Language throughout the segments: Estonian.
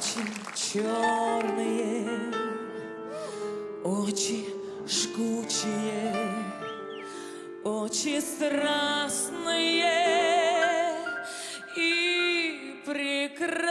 очень черные, очи жгучие, очи страстные и прекрасные.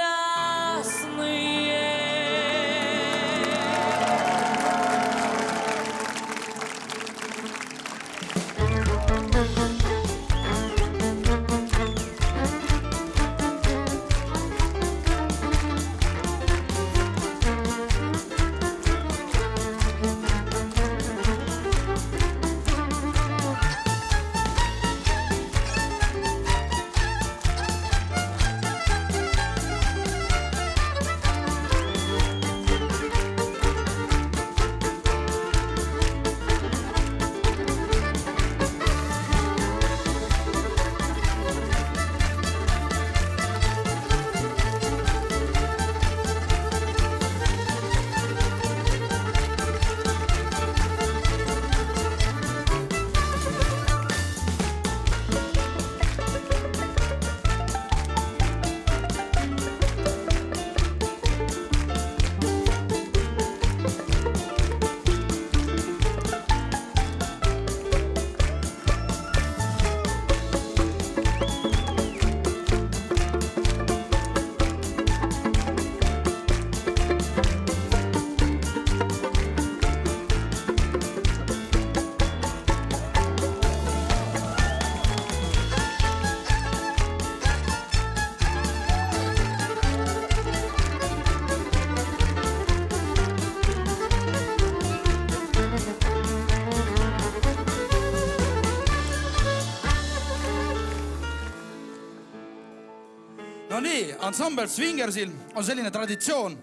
No nii, ansambel Swingersil on selline traditsioon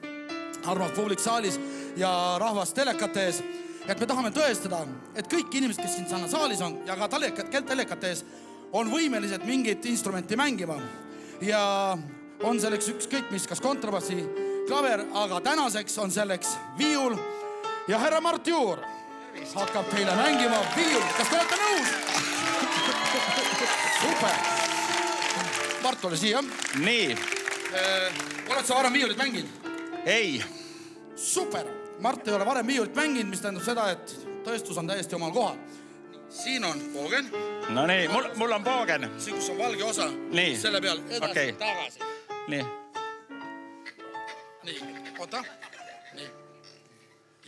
armas publik saalis ja rahvas telekate ees, et me tahame tõestada, et kõik inimesed, kes siin saalis on ja ka telekate ees on võimelised mingit instrumenti mängima ja on selleks ükskõik mis, kas kontrabassi, klaver, aga tänaseks on selleks viiul ja härra Mart Juur hakkab teile mängima viiul. Kas te olete nõus? Super! Mart, ole siia. Nii. Oled sa varem viiulit mänginud? Ei. Super. Mart ei ole varem viiulit mänginud, mis tähendab seda, et tõestus on täiesti omal kohal. Siin on poogen. No nii, mul on poogen. Siin, kus on valge osa. Nii. Selle peal edasi, tagasi. Nii. Nii, oota. Nii.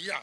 Ja.